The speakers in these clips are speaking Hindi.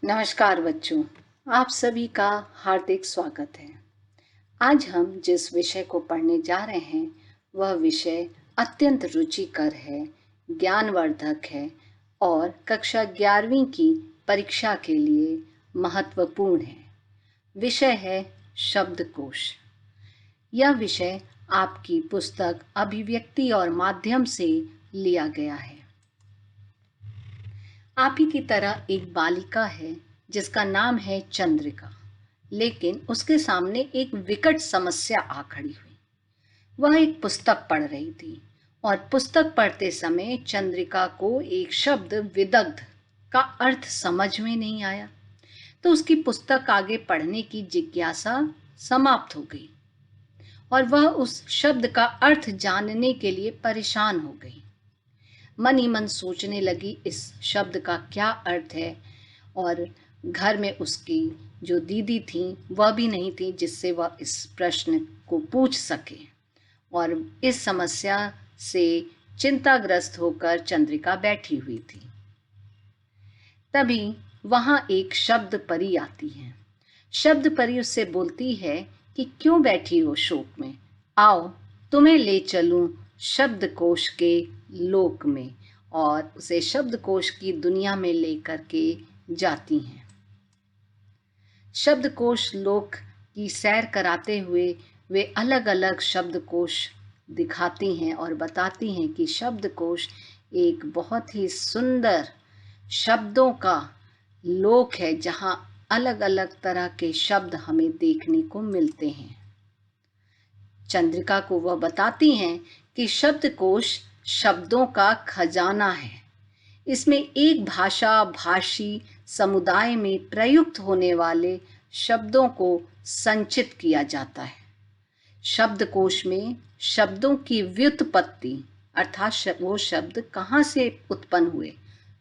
नमस्कार बच्चों, आप सभी का हार्दिक स्वागत है। आज हम जिस विषय को पढ़ने जा रहे हैं वह विषय अत्यंत रुचिकर है, ज्ञानवर्धक है और कक्षा 11वीं की परीक्षा के लिए महत्वपूर्ण है। विषय है शब्दकोश। यह विषय आपकी पुस्तक अभिव्यक्ति और माध्यम से लिया गया है। आप ही की तरह एक बालिका है जिसका नाम है चंद्रिका, लेकिन उसके सामने एक विकट समस्या आ खड़ी हुई। वह एक पुस्तक पढ़ रही थी और पुस्तक पढ़ते समय चंद्रिका को एक शब्द विदग्ध का अर्थ समझ में नहीं आया, तो उसकी पुस्तक आगे पढ़ने की जिज्ञासा समाप्त हो गई और वह उस शब्द का अर्थ जानने के लिए परेशान हो गई। मन ही मन सोचने लगी इस शब्द का क्या अर्थ है, और घर में उसकी जो दीदी थी वह भी नहीं थी जिससे वह इस प्रश्न को पूछ सके, और इस समस्या से चिंताग्रस्त होकर चंद्रिका बैठी हुई थी। तभी वहां एक शब्द परी आती है। शब्द परी उससे बोलती है कि क्यों बैठी हो शोक में, आओ तुम्हें ले चलूं शब्दकोश के लोक में, और उसे शब्दकोश की दुनिया में लेकर के जाती हैं। शब्दकोश लोक की सैर कराते हुए वे अलग अलग शब्दकोश दिखाती हैं और बताती हैं कि शब्दकोश एक बहुत ही सुंदर शब्दों का लोक है जहाँ अलग अलग तरह के शब्द हमें देखने को मिलते हैं। चंद्रिका को वह बताती हैं कि शब्दकोश शब्दों का खजाना है। इसमें एक भाषी समुदाय में प्रयुक्त होने वाले शब्दों को संचित किया जाता है। शब्दकोश में शब्दों की व्युत्पत्ति अर्थात वो शब्द कहाँ से उत्पन्न हुए,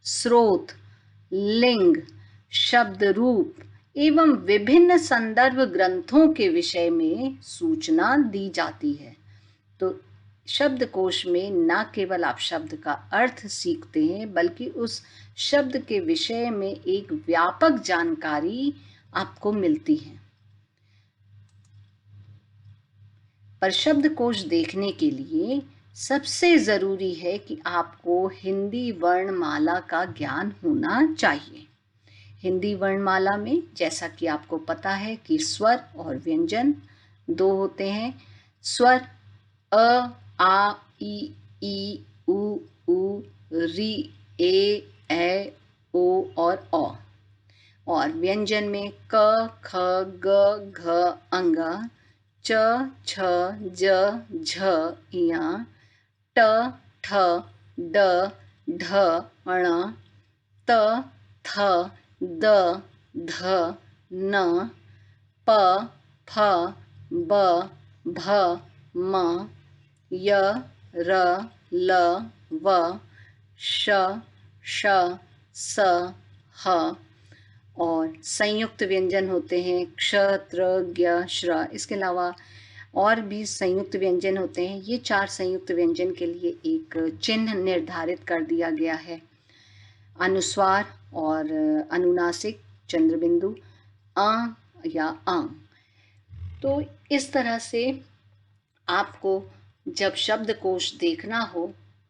स्रोत, लिंग, शब्द रूप एवं विभिन्न संदर्भ ग्रंथों के विषय में सूचना दी जाती है। तो शब्दकोश में न केवल आप शब्द का अर्थ सीखते हैं, बल्कि उस शब्द के विषय में एक व्यापक जानकारी आपको मिलती है। पर शब्दकोश देखने के लिए सबसे जरूरी है कि आपको हिंदी वर्णमाला का ज्ञान होना चाहिए। हिंदी वर्णमाला में जैसा कि आपको पता है कि स्वर और व्यंजन दो होते हैं। स्वर अ, आ, ई, उ, री, ए, ओ और औ, और व्यंजन में क, ख, ग, घ, अंग, च, छ, ज, झ, इया, ट, ठ, ड, ढ, ण, त, थ, द, ध, न, प, फ, ब, भ, म, य, र, ल, व, श, श, स, ह, और संयुक्त व्यंजन होते हैं क्ष, त्र, ज्ञ, श्र। इसके अलावा और भी संयुक्त व्यंजन होते हैं। ये 4 संयुक्त व्यंजन के लिए एक चिन्ह निर्धारित कर दिया गया है। अनुस्वार और अनुनासिक, चंद्रबिंदु, अ या अं। तो इस तरह से आपको जब शब्दकोश देखना हो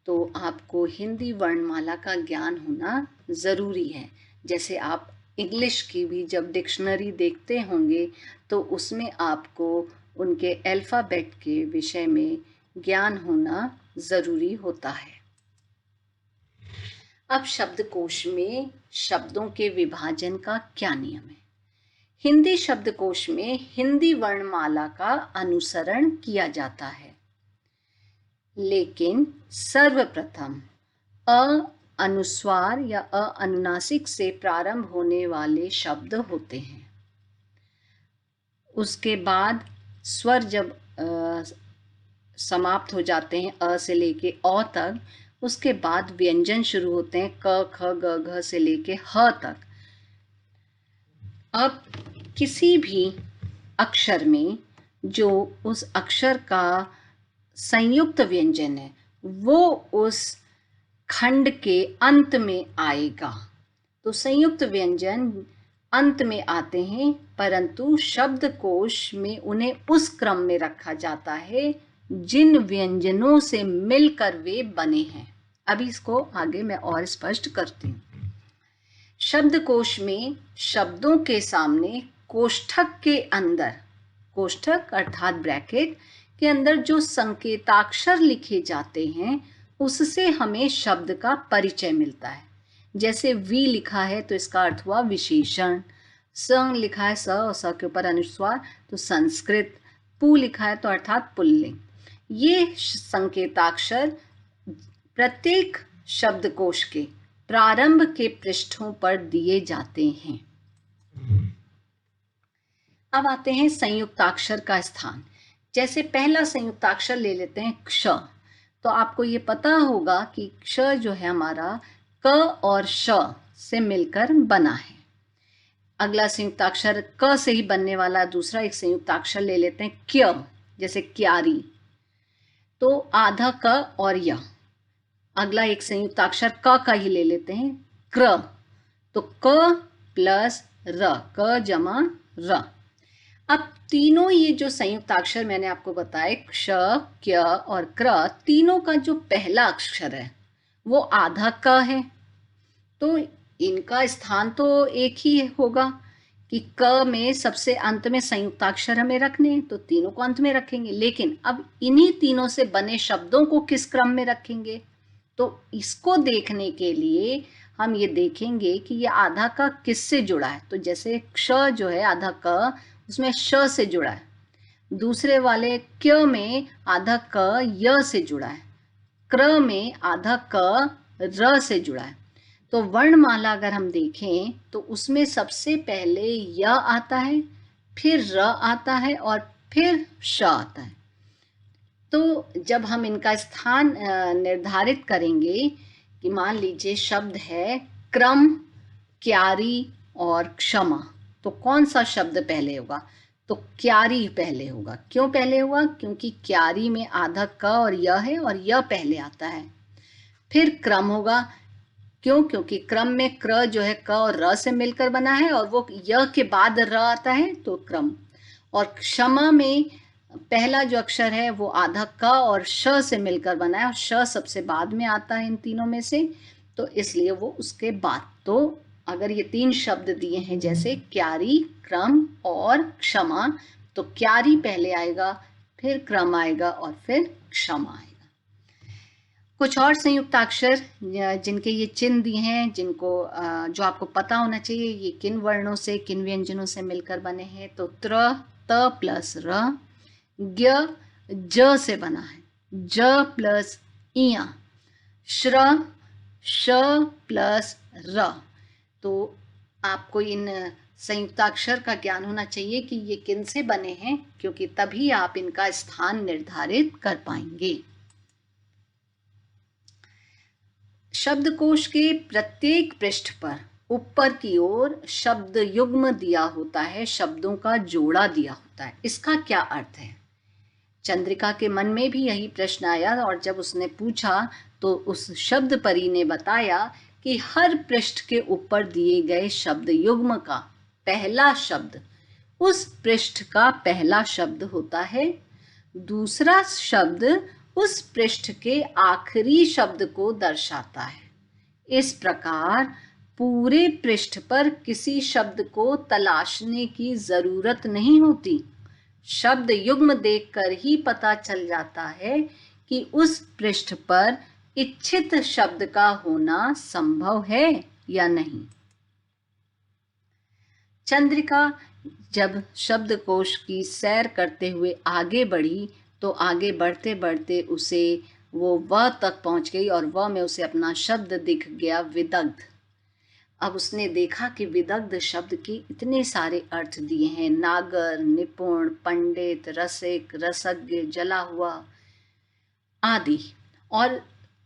तो आपको हिंदी वर्णमाला का ज्ञान होना ज़रूरी है। जैसे आप इंग्लिश की भी जब डिक्शनरी देखते होंगे तो उसमें आपको उनके अल्फ़ाबेट के विषय में ज्ञान होना ज़रूरी होता है। अब शब्दकोश में शब्दों के विभाजन का क्या नियम है? हिंदी शब्दकोश में हिंदी वर्णमाला का अनुसरण किया जाता है, लेकिन सर्वप्रथम अ अनुस्वार या अ अनुनासिक से प्रारंभ होने वाले शब्द होते हैं। उसके बाद स्वर जब समाप्त हो जाते हैं अ से लेके औ तक, उसके बाद व्यंजन शुरू होते हैं क, ख, ग, घ से लेके ह तक। अब किसी भी अक्षर में जो उस अक्षर का संयुक्त व्यंजन है वो उस खंड के अंत में आएगा। तो संयुक्त व्यंजन अंत में आते हैं, परंतु शब्दकोश में उन्हें उस क्रम में रखा जाता है जिन व्यंजनों से मिलकर वे बने हैं। अभी इसको आगे मैं और स्पष्ट करती हूँ। शब्दकोश में शब्दों के सामने कोष्ठक के अंदर, कोष्ठक अर्थात ब्रैकेट के अंदर जो संकेताक्षर लिखे जाते हैं उससे हमें शब्द का परिचय मिलता है। जैसे वी लिखा है तो इसका अर्थ हुआ विशेषण, संग लिखा है स और स के ऊपर अनुस्वार तो संस्कृत, पु लिखा है तो अर्थात पुल्लिंग। ये संकेताक्षर प्रत्येक शब्दकोश के प्रारंभ के पृष्ठों पर दिए जाते हैं। अब आते हैं संयुक्ताक्षर का स्थान। जैसे पहला संयुक्ताक्षर ले लेते हैं क्ष, तो आपको ये पता होगा कि क्ष जो है हमारा क और श से मिलकर बना है। अगला संयुक्ताक्षर क से ही बनने वाला दूसरा एक संयुक्ताक्षर ले लेते हैं क्य, जैसे क्यारी, तो आधा क और य। अगला एक संयुक्ताक्षर क का ही ले लेते हैं क्र, तो क प्लस र, क जमा र। अब तीनों ये जो संयुक्ताक्षर मैंने आपको बताए क्ष, क्य और क्र, तीनों का जो पहला अक्षर है वो आधा क है, तो इनका स्थान तो एक ही होगा कि क में सबसे अंत में संयुक्ताक्षर हमें रखने हैं, तो तीनों को अंत में रखेंगे। लेकिन अब इन्हीं तीनों से बने शब्दों को किस क्रम में रखेंगे, तो इसको देखने के लिए हम ये देखेंगे कि ये आधा क किससे जुड़ा है। तो जैसे क्ष जो है आधा क उसमें श से जुड़ा है, दूसरे वाले क्य में आधा क य से जुड़ा है, क्र में आधा क र से जुड़ा है। तो वर्णमाला अगर हम देखें तो उसमें सबसे पहले य आता है, फिर र आता है और फिर श आता है। तो जब हम इनका स्थान निर्धारित करेंगे कि मान लीजिए शब्द है क्रम, क्यारी और क्षमा, तो कौन सा शब्द पहले होगा, तो क्यारी पहले होगा। क्यों पहले हुआ, क्योंकि क्यारी में आधा क और य है और य पहले आता है। फिर क्रम होगा, क्यों, क्योंकि क्रम में क्र जो है क और र से मिलकर बना है और वो य के बाद र आता है तो क्रम। और क्षमा में पहला जो अक्षर है वो आधा क और श से मिलकर बना है और श सबसे बाद में आता है इन तीनों में से, तो इसलिए वो उसके बाद। तो अगर ये तीन शब्द दिए हैं जैसे क्यारी, क्रम और क्षमा, तो क्यारी पहले आएगा, फिर क्रम आएगा और फिर क्षमा आएगा। कुछ और संयुक्ताक्षर जिनके ये चिन्ह दिए हैं, जिनको जो आपको पता होना चाहिए ये किन वर्णों से, किन व्यंजनों से मिलकर बने हैं, तो त्र, त प्लस र, ज्ञ ज से बना है, ज प्लस इया, श्र श प्लस र। तो आपको इन संयुक्ताक्षर का ज्ञान होना चाहिए कि ये किन से बने हैं, क्योंकि तभी आप इनका स्थान निर्धारित कर पाएंगे। शब्दकोश के प्रत्येक पृष्ठ पर ऊपर की ओर शब्द युग्म दिया होता है, शब्दों का जोड़ा दिया होता है। इसका क्या अर्थ है? चंद्रिका के मन में भी यही प्रश्न आया और जब उसने पूछा तो उस शब्द परी ने बताया कि हर पृष्ठ के ऊपर दिए गए शब्द युग्म का पहला शब्द उस पृष्ठ का पहला शब्द होता है, दूसरा शब्द उस पृष्ठ के आखिरी शब्द को दर्शाता है। इस प्रकार पूरे पृष्ठ पर किसी शब्द को तलाशने की जरूरत नहीं होती। शब्द युग्म देखकर ही पता चल जाता है कि उस पृष्ठ पर इच्छित शब्द का होना संभव है या नहीं। चंद्रिका जब शब्दकोश की सैर करते हुए आगे बढ़ी तो आगे बढ़ते बढ़ते उसे वो व तक पहुंच गई और व में उसे अपना शब्द दिख गया विदग्ध। अब उसने देखा कि विदग्ध शब्द के इतने सारे अर्थ दिए हैं, नागर, निपुण, पंडित, रसिक, रसज्ञ, जला हुआ आदि, और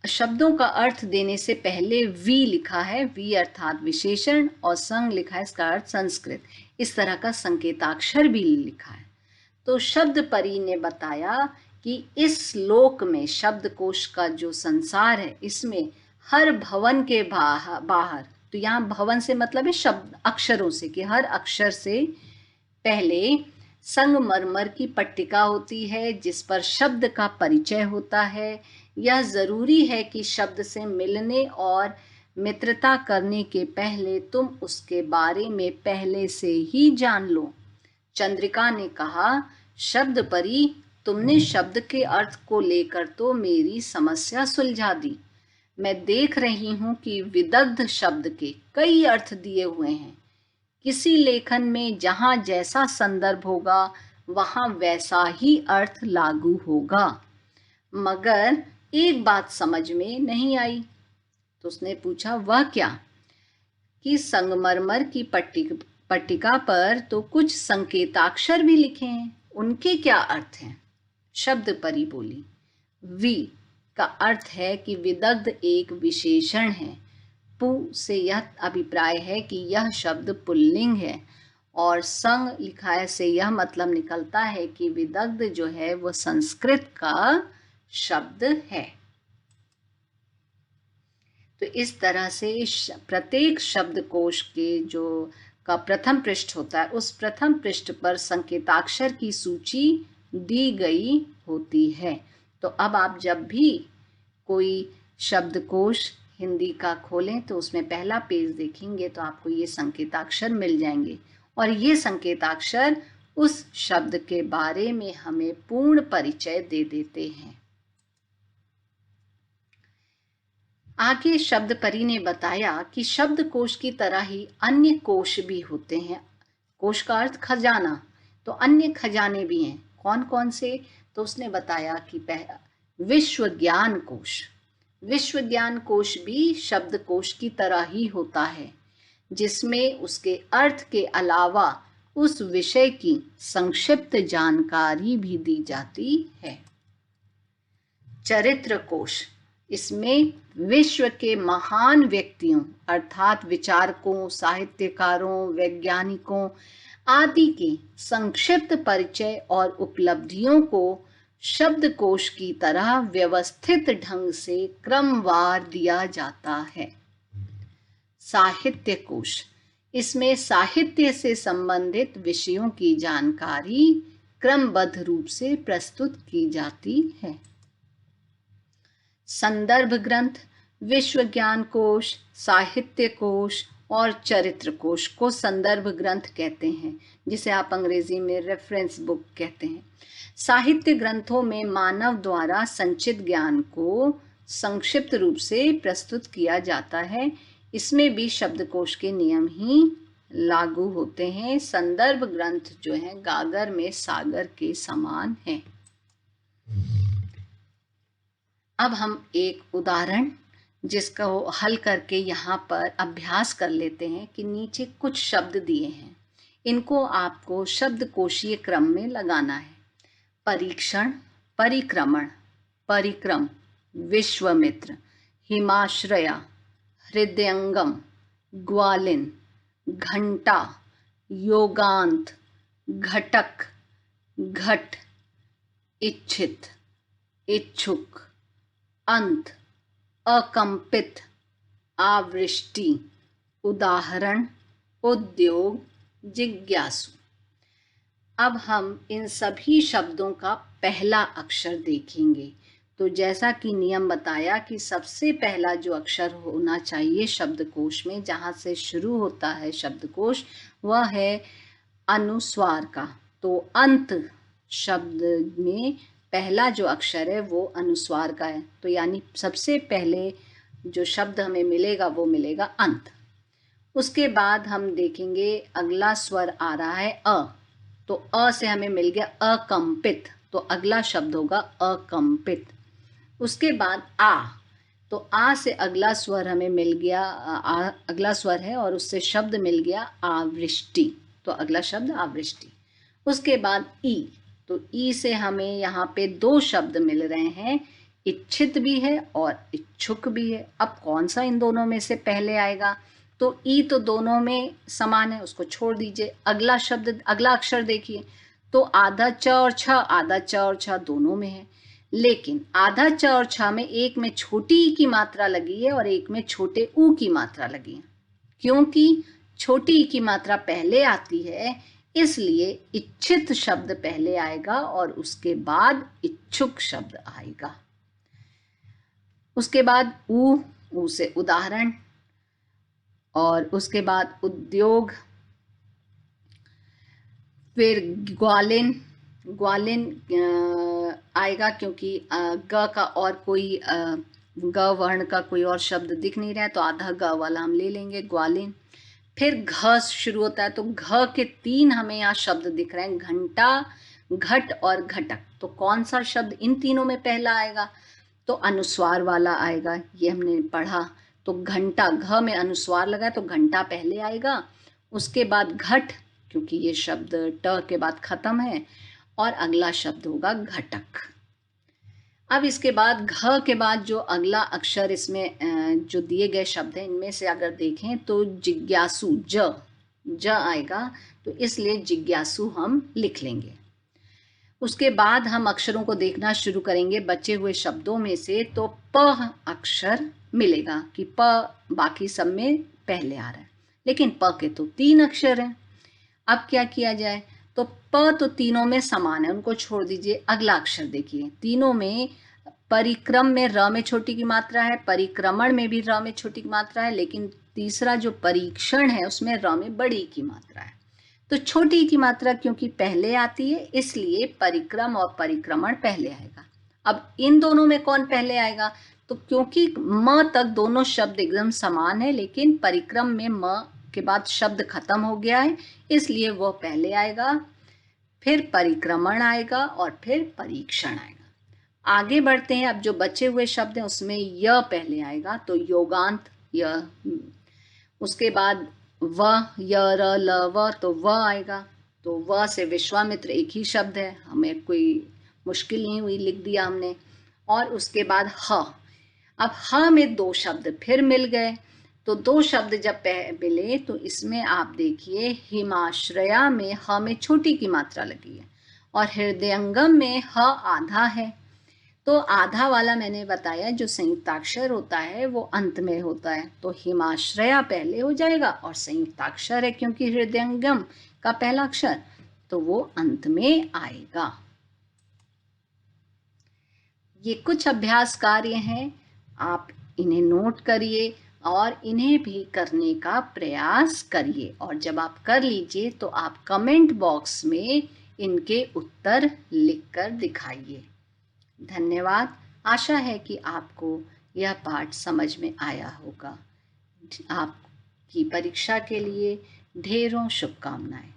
शब्दों का अर्थ देने से पहले वी लिखा है, वी अर्थात विशेषण, और संग लिखा है, इसका अर्थ संस्कृत। इस तरह का संकेताक्षर भी लिखा है। तो शब्द परी ने बताया कि इस लोक में शब्दकोश का जो संसार है, इसमें हर भवन के बाहर तो यहाँ भवन से मतलब है शब्द अक्षरों से, कि हर अक्षर से पहले संगमरमर की पट्टिका होती है जिस पर शब्द का परिचय होता है। यह जरूरी है कि शब्द से मिलने और मित्रता करने के पहले तुम उसके बारे में पहले से ही जान लो। चंद्रिका ने कहा, शब्द परी, तुमने शब्द के अर्थ को लेकर तो मेरी समस्या सुलझा दी। मैं देख रही हूं कि विदग्ध शब्द के कई अर्थ दिए हुए हैं। किसी लेखन में जहां जैसा संदर्भ होगा वहां वैसा ही अर्थ लागू होगा। मगर एक बात समझ में नहीं आई। तो उसने पूछा, वह क्या? कि संगमरमर की पट्टिका पर तो कुछ संकेताक्षर भी लिखे हैं, उनके क्या अर्थ हैं? शब्द परी बोली, वी का अर्थ है कि विदग्ध एक विशेषण है। पु से यह अभिप्राय है कि यह शब्द पुल्लिंग है, और संग लिखा है से यह मतलब निकलता है कि विदग्ध जो है वो संस्कृत का शब्द है। तो इस तरह से प्रत्येक शब्दकोश के जो का प्रथम पृष्ठ होता है, उस प्रथम पृष्ठ पर संकेताक्षर की सूची दी गई होती है। तो अब आप जब भी कोई शब्दकोश हिंदी का खोलें तो उसमें पहला पेज देखेंगे तो आपको ये संकेताक्षर मिल जाएंगे, और ये संकेताक्षर उस शब्द के बारे में हमें पूर्ण परिचय दे देते हैं। आगे शब्द परी ने बताया कि शब्दकोश की तरह ही अन्य कोश भी होते हैं। कोश का अर्थ खजाना, तो अन्य खजाने भी हैं। कौन कौन से? तो उसने बताया कि पहला विश्व ज्ञान कोश। विश्व ज्ञान कोश भी शब्दकोश की तरह ही होता है, जिसमें उसके अर्थ के अलावा उस विषय की संक्षिप्त जानकारी भी दी जाती है। चरित्र कोश, इसमें विश्व के महान व्यक्तियों अर्थात विचारकों, साहित्यकारों, वैज्ञानिकों आदि के संक्षिप्त परिचय और उपलब्धियों को शब्दकोश की तरह व्यवस्थित ढंग से क्रमवार दिया जाता है। साहित्य कोश, इसमें साहित्य से संबंधित विषयों की जानकारी क्रमबद्ध रूप से प्रस्तुत की जाती है। संदर्भ ग्रंथ, विश्व ज्ञान कोश, साहित्य कोश और चरित्र कोश को संदर्भ ग्रंथ कहते हैं, जिसे आप अंग्रेजी में रेफरेंस बुक कहते हैं। साहित्य ग्रंथों में मानव द्वारा संचित ज्ञान को संक्षिप्त रूप से प्रस्तुत किया जाता है। इसमें भी शब्दकोश के नियम ही लागू होते हैं। संदर्भ ग्रंथ जो है गागर में सागर के समान है। अब हम एक उदाहरण जिसका हल करके यहाँ पर अभ्यास कर लेते हैं कि नीचे कुछ शब्द दिए हैं, इनको आपको शब्दकोशीय क्रम में लगाना है। परीक्षण, परिक्रमण, परिक्रम, विश्वामित्र, हिमाश्रया, हृदयंगम, ग्वालिन, घंटा, योगांत, घटक, घट, इच्छित, इच्छुक, अंत, अकंपित, आवृष्टि, उदाहरण, उद्योग, जिज्ञासु। अब हम इन सभी शब्दों का पहला अक्षर देखेंगे। तो जैसा कि नियम बताया कि सबसे पहला जो अक्षर होना चाहिए शब्दकोश में, जहाँ से शुरू होता है शब्दकोश, वह है अनुस्वार का। तो अंत शब्द में पहला जो अक्षर है वो अनुस्वार का है। तो यानी सबसे पहले जो शब्द हमें मिलेगा वो मिलेगा अंत। उसके बाद हम देखेंगे अगला स्वर आ रहा है अ। तो अ से हमें मिल गया अकंपित, तो अगला शब्द होगा अकंपित। उसके बाद आ, तो आ से अगला स्वर हमें मिल गया, अगला स्वर है और उससे शब्द मिल गया आवृष्टि, तो अगला शब्द आवृष्टि। उसके बाद ई, तो ई से हमें यहाँ पे दो शब्द मिल रहे हैं, इच्छित भी है और इच्छुक भी है। अब कौन सा इन दोनों में से पहले आएगा? तो ई तो दोनों में समान है, उसको छोड़ दीजिए। अगला शब्द, अगला अक्षर देखिए, तो आधा च और छ, आधा च और छ दोनों में है, लेकिन आधा च और छ में एक में छोटी ई की मात्रा लगी है और एक में छोटे ऊ की मात्रा लगी है। क्योंकि छोटी ई की मात्रा पहले आती है, इसलिए इच्छित शब्द पहले आएगा और उसके बाद इच्छुक शब्द आएगा। उसके बाद ऊ से उदाहरण, और उसके बाद उद्योग, फिर ग्वालिन, ग्वालिन आएगा क्योंकि ग का और कोई ग वर्ण का कोई और शब्द दिख नहीं रहा है, तो आधा ग वाला हम ले लेंगे, ग्वालिन। फिर घ शुरू होता है, तो घ के 3 हमें यहाँ शब्द दिख रहे हैं, घंटा, घट और घटक। तो कौन सा शब्द इन तीनों में पहला आएगा? तो अनुस्वार वाला आएगा, ये हमने पढ़ा। तो घंटा, घ में अनुस्वार लगा है तो घंटा पहले आएगा। उसके बाद घट, क्योंकि ये शब्द ट के बाद खत्म है, और अगला शब्द होगा घटक। अब इसके बाद घ के बाद जो अगला अक्षर इसमें जो दिए गए शब्द हैं, इनमें से अगर देखें तो जिज्ञासु, ज आएगा, तो इसलिए जिज्ञासु हम लिख लेंगे। उसके बाद हम अक्षरों को देखना शुरू करेंगे बचे हुए शब्दों में से, तो प अक्षर मिलेगा कि प बाकी सब में पहले आ रहा है, लेकिन प के तो 3 अक्षर हैं। अब क्या किया जाए? तो प तो तीनों में समान है, उनको छोड़ दीजिए। अगला अक्षर देखिए, तीनों में परिक्रम में र में छोटी की मात्रा है, परिक्रमण में भी र में छोटी की मात्रा है, लेकिन तीसरा जो परीक्षण है उसमें र में बड़ी की मात्रा है। तो छोटी की मात्रा क्योंकि पहले आती है, इसलिए परिक्रम और परिक्रमण पहले आएगा। अब इन दोनों में कौन पहले आएगा? तो क्योंकि म तक दोनों शब्द एकदम समान है, लेकिन परिक्रम में म के बाद शब्द खत्म हो गया है, इसलिए वह पहले आएगा, फिर परिक्रमण आएगा और फिर परीक्षण आएगा। आगे बढ़ते हैं। अब जो बचे हुए शब्द हैं उसमें य पहले आएगा, तो योगांत य। उसके बाद व, य, र, ल, व, तो व आएगा। तो व से विश्वामित्र एक ही शब्द है, हमें कोई मुश्किल नहीं हुई, लिख दिया हमने। और उसके बाद ह। अब ह में 2 शब्द फिर मिल गए, तो 2 शब्द जब मिले तो इसमें आप देखिए, हिमाश्रया में ह में छोटी की मात्रा लगी है और हृदयंगम में ह आधा है। तो आधा वाला मैंने बताया जो संयुक्ताक्षर होता है वो अंत में होता है, तो हिमाश्रया पहले हो जाएगा और संयुक्ताक्षर है क्योंकि हृदयंगम का पहला अक्षर, तो वो अंत में आएगा। ये कुछ अभ्यास कार्य हैं, आप इन्हें नोट करिए और इन्हें भी करने का प्रयास करिए, और जब आप कर लीजिए तो आप कमेंट बॉक्स में इनके उत्तर लिखकर दिखाइए। धन्यवाद। आशा है कि आपको यह पाठ समझ में आया होगा। आपकी परीक्षा के लिए ढेरों शुभकामनाएं।